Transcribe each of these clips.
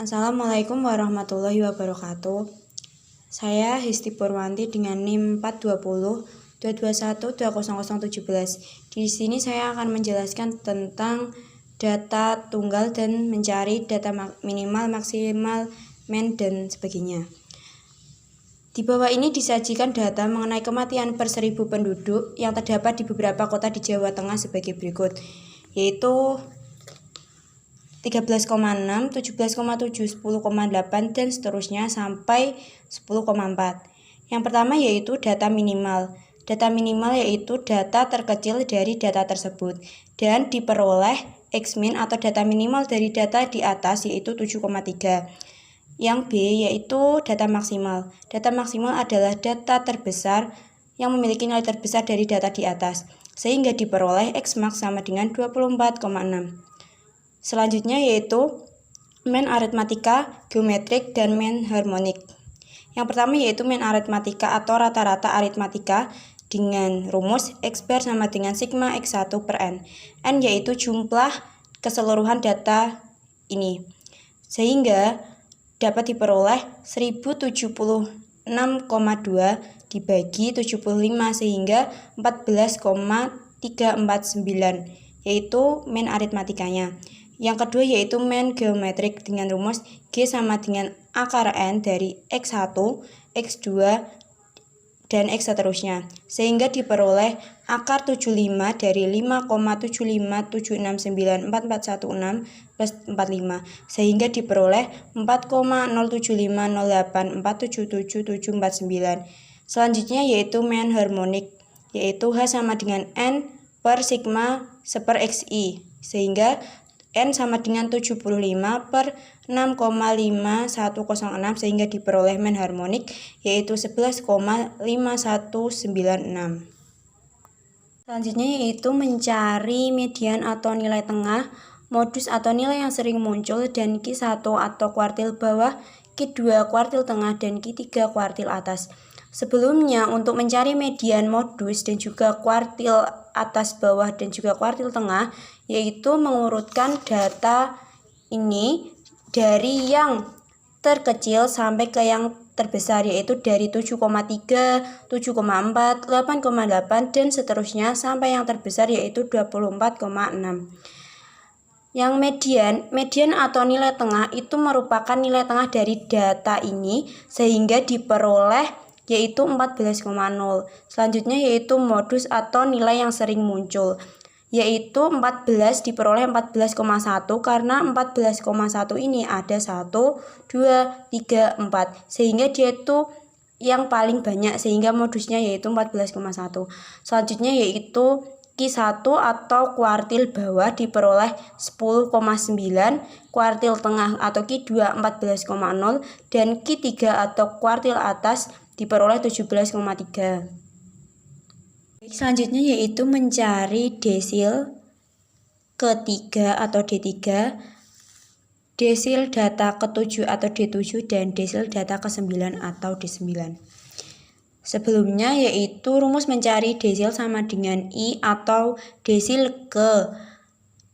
Assalamualaikum warahmatullahi wabarakatuh. Saya Hesti Purwanti dengan NIM 420 221 20017. Di sini saya akan menjelaskan tentang data tunggal dan mencari data minimal, maksimal, min, dan sebagainya. Di bawah ini disajikan data mengenai kematian per 1000 penduduk yang terdapat di beberapa kota di Jawa Tengah sebagai berikut, yaitu 13,6, 17,7, 10,8, dan seterusnya sampai 10,4. Yang pertama yaitu data minimal. Data minimal yaitu data terkecil dari data tersebut dan diperoleh X-min atau data minimal dari data di atas yaitu 7,3. Yang B yaitu data maksimal. Data maksimal adalah data terbesar yang memiliki nilai terbesar dari data di atas, sehingga diperoleh X-max sama dengan 24,6. Selanjutnya yaitu min aritmatika, geometrik, dan min harmonik. Yang pertama yaitu min aritmatika atau rata-rata aritmatika dengan rumus X bar sama dengan sigma X1 per N. N yaitu jumlah keseluruhan data ini. Sehingga dapat diperoleh 1076,2 dibagi 75 sehingga 14,349 yaitu min aritmatikanya. Yang kedua yaitu min geometrik dengan rumus G sama dengan akar N dari X1, X2, dan X seterusnya. Sehingga diperoleh akar 75 dari 5,757694416 plus 45. Sehingga diperoleh 4,07508477749. Selanjutnya yaitu min harmonik, yaitu H sama dengan N per sigma seper XI. Sehingga N sama dengan 75 per 6,5106 sehingga diperoleh min harmonik yaitu 11,5196. Selanjutnya yaitu mencari median atau nilai tengah, modus atau nilai yang sering muncul, dan Q1 atau kuartil bawah, Q2 kuartil tengah, dan Q3 kuartil atas. Sebelumnya untuk mencari median, modus, dan juga kuartil atas, bawah, dan juga kuartil tengah, yaitu mengurutkan data ini dari yang terkecil sampai ke yang terbesar, yaitu dari 7,3, 7,4, 8,8, dan seterusnya sampai yang terbesar yaitu 24,6. Yang median atau nilai tengah itu merupakan nilai tengah dari data ini sehingga diperoleh yaitu 14,0. Selanjutnya yaitu modus atau nilai yang sering muncul, yaitu 14 diperoleh 14,1 karena 14,1 ini ada 1, 2, 3, 4 sehingga dia itu yang paling banyak sehingga modusnya yaitu 14,1. Selanjutnya yaitu Q1 atau kuartil bawah diperoleh 10,9, kuartil tengah atau Q2 14,0, dan Q3 atau kuartil atas diperoleh 17,3. Selanjutnya yaitu mencari desil ketiga atau D3, desil data ke-7 atau D7, dan desil data ke-9 atau D9. Sebelumnya yaitu rumus mencari desil sama dengan I atau desil ke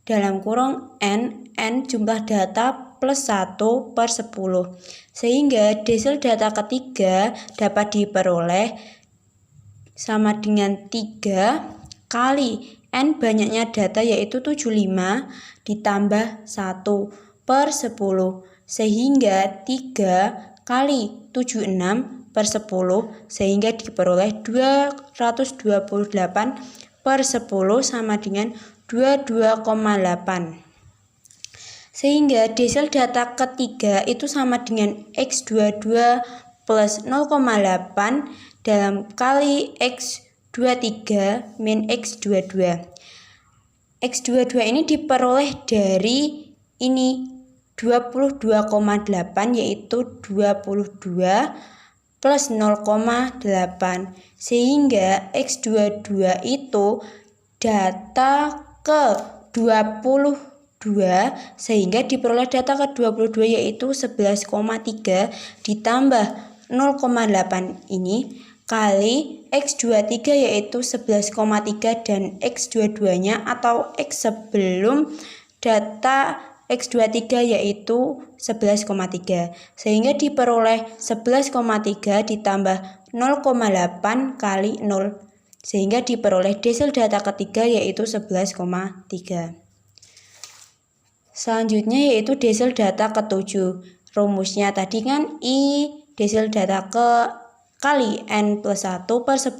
dalam kurung N jumlah data plus 1 per 10. Sehingga desil data ketiga dapat diperoleh sama dengan 3 kali N banyaknya data yaitu 75 ditambah 1 per 10. Sehingga 3 kali 76 per 10 sehingga diperoleh 228 per 10 sama dengan 22,8. Sehingga desil data ketiga itu sama dengan X22 plus 0,8 dalam kali X23 min X22. X22 ini diperoleh dari ini 22,8 yaitu 22 plus 0,8 sehingga X22 itu data ke 22 sehingga diperoleh data ke-22 yaitu 11,3 ditambah 0,8 ini kali X23 yaitu 11,3 dan X22 nya atau X sebelum data X23 yaitu 11,3. Sehingga diperoleh 11,3 ditambah 0,8 kali 0. Sehingga diperoleh desil data ketiga yaitu 11,3. Selanjutnya yaitu desil data ketujuh. Rumusnya tadi kan I desil data kali N plus 1 per 10.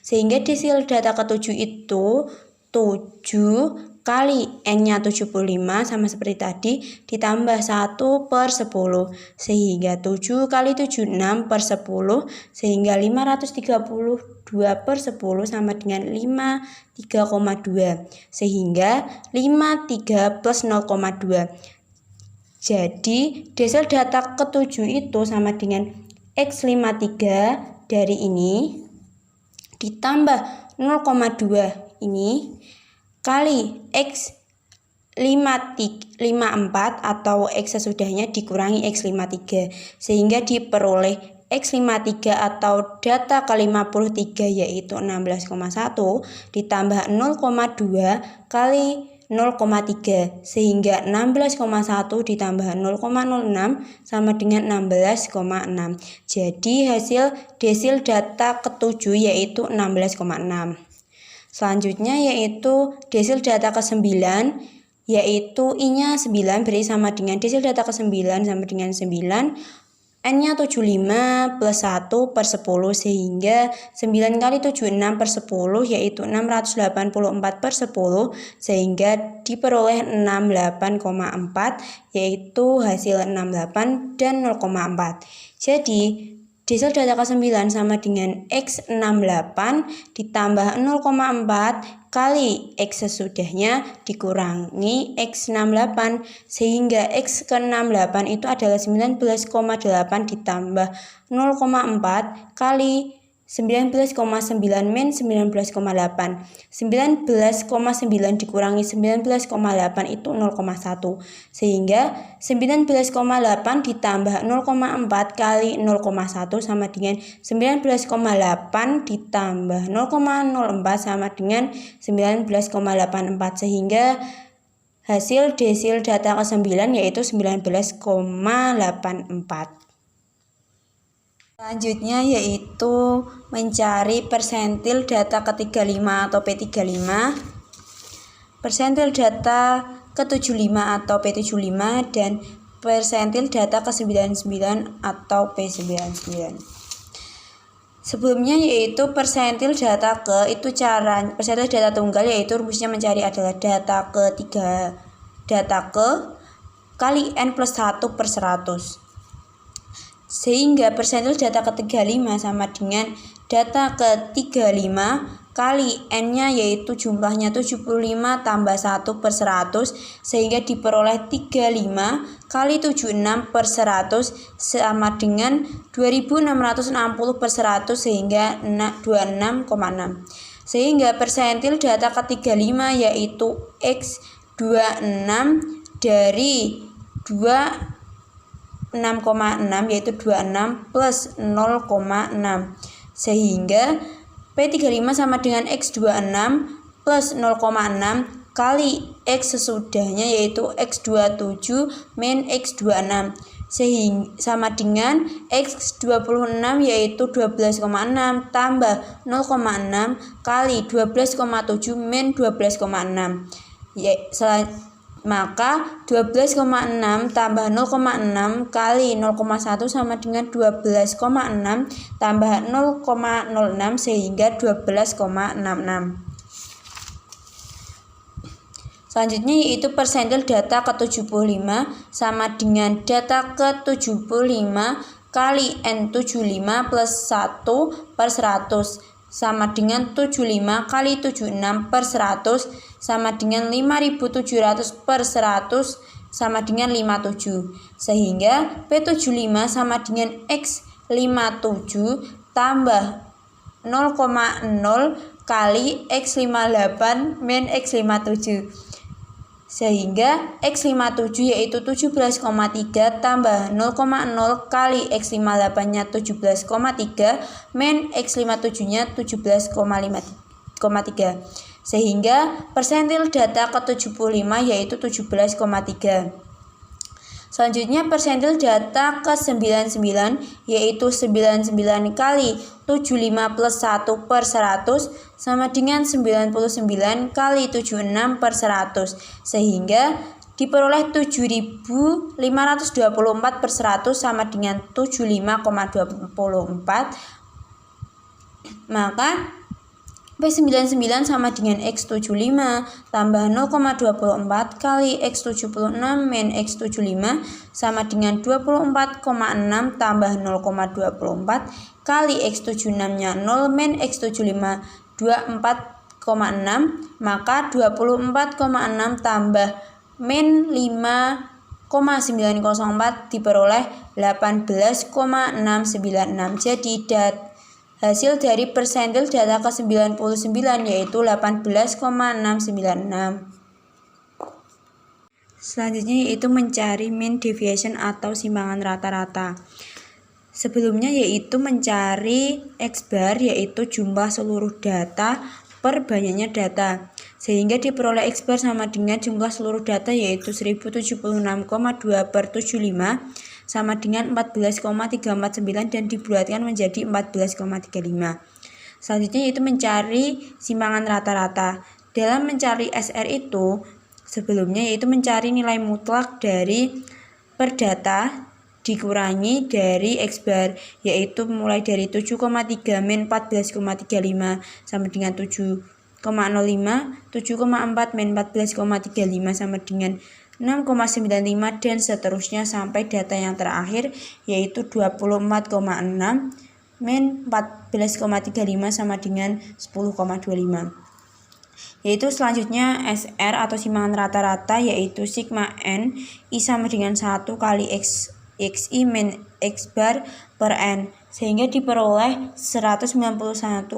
Sehingga desil data ketujuh itu 7 kali N-nya 75 sama seperti tadi ditambah 1 per 10. Sehingga 7 kali 7 6 per 10. Sehingga 532 per 10 sama dengan 53,2. Sehingga 53 plus 0,2. Jadi desil data ketujuh itu sama dengan X53 dari ini ditambah 0,2 ini kali X54 atau X sesudahnya dikurangi X53 sehingga diperoleh X53 atau data ke-53 yaitu 16,1 ditambah 0,2 kali 0,3 sehingga 16,1 ditambah 0,06 sama dengan 16,6. Jadi hasil desil data ketujuh yaitu 16,6. Selanjutnya yaitu desil data ke-9 yaitu I-nya 9 berarti sama dengan desil data ke-9 sama dengan 9. N-nya 75 plus 1 per 10 sehingga 9 kali 76 per 10 yaitu 684 per 10 sehingga diperoleh 68,4 yaitu hasil 68 dan 0,4. Jadi desil data ke-9 sama dengan X68 ditambah 0,4 kali X sesudahnya dikurangi X68 sehingga X ke-68 itu adalah 19,8 ditambah 0,4 kali 19,9 min 19,8. 19,9 dikurangi 19,8 itu 0,1. Sehingga 19,8 ditambah 0,4 kali 0,1 sama dengan 19,8 ditambah 0,04 sama dengan 19,84 sehingga hasil desil data ke-9 yaitu 19,84. Selanjutnya yaitu mencari persentil data ke-35 atau P35, persentil data ke-75 atau P75 dan persentil data ke-99 atau P99. Sebelumnya yaitu persentil data ke itu cara persentil data tunggal yaitu rumusnya mencari adalah data ke kali N plus 1 per 100. Sehingga persentil data ke-35 sama dengan data ke-35 kali N-nya yaitu jumlahnya 75 tambah 1 per 100 sehingga diperoleh 35 kali 76 per 100 sama dengan 2660 per 100 sehingga 26,6. Sehingga persentil data ke-35 yaitu X26 dari 6,6 yaitu 26 plus 0,6 sehingga P35 sama dengan X26 plus 0,6 kali X sesudahnya yaitu X27 min X26 sehingga sama dengan X26 yaitu 12,6 tambah 0,6 kali 12,7 min 12,6 maka 12,6 tambah 0,6 kali 0,1 sama dengan 12,6 tambah 0,06 sehingga 12,66. Selanjutnya yaitu persentil data ke-75 sama dengan data ke-75 kali N75 plus 1 per 100 sama dengan 75 kali 76 per 100 sama dengan 5700 per 100 sama dengan 57 sehingga P75 sama dengan X57 tambah 0,0 kali X58 min X57 sehingga X57 yaitu 17,3 tambah 0,0 kali X58 nya 17,3 min X57 nya 17,3 sehingga persentil data ke-75 yaitu 17,3. Selanjutnya persentil data ke-99 yaitu 99 kali 75 plus 1 per 100 sama dengan 99 kali 76 per 100 sehingga diperoleh 7524 per 100 sama dengan 75,24. Maka P99 sama dengan X75 tambah 0,24 kali X76 min X75 sama dengan 24,6 tambah 0,24 kali X76-nya 0 min X75 24,6, maka 24,6 tambah min 5,904 diperoleh 18,696. Jadi hasil dari persentil data ke-99 yaitu 18,696. Selanjutnya yaitu mencari mean deviation atau simpangan rata-rata. Sebelumnya yaitu mencari X bar yaitu jumlah seluruh data per banyaknya data. Sehingga diperoleh X bar sama dengan jumlah seluruh data yaitu 1076,2 per 75 sama dengan 14,349 dan dibulatkan menjadi 14,35. Selanjutnya yaitu mencari simpangan rata-rata. Dalam mencari SR itu sebelumnya yaitu mencari nilai mutlak dari per data dikurangi dari X bar yaitu mulai dari 7,3 min 14,35 sama dengan 7,05, 7,4 min 14,35 sama dengan 6,95 dan seterusnya sampai data yang terakhir yaitu 24,6 min 14,35 sama dengan 10,25. Yaitu selanjutnya SR atau simpangan rata-rata yaitu sigma N I sama dengan 1 kali XI min X bar per N sehingga diperoleh 191,9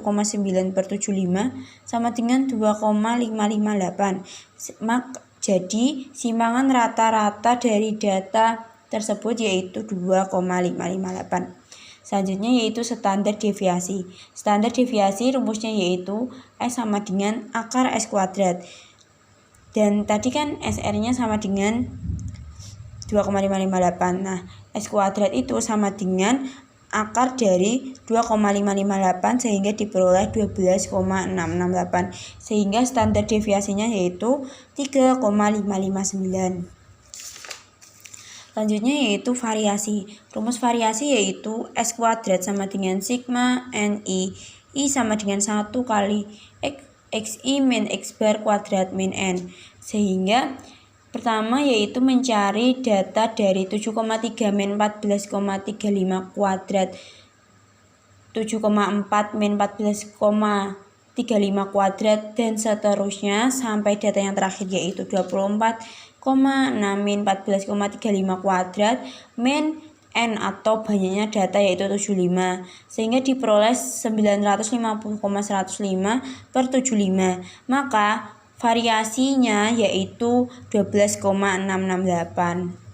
per 75 sama dengan 2,558. Jadi simpangan rata-rata dari data tersebut yaitu 2,558. Selanjutnya yaitu standar deviasi. Standar deviasi rumusnya yaitu S sama dengan akar S kuadrat. Dan tadi kan SR-nya sama dengan 2,558. Nah, S kuadrat itu sama dengan akar dari 2,558 sehingga diperoleh 12,668 sehingga standar deviasinya yaitu 3,559. Selanjutnya yaitu variasi. Rumus variasi yaitu S kuadrat sama dengan sigma NI I sama dengan 1 kali XI min X bar kuadrat min N sehingga pertama yaitu mencari data dari 7,3 min 14,35 kuadrat 7,4 min 14,35 kuadrat dan seterusnya sampai data yang terakhir yaitu 24,6 min 14,35 kuadrat min N atau banyaknya data yaitu 75 sehingga diperoleh 950,105 per 75. Maka variasinya yaitu 12,668.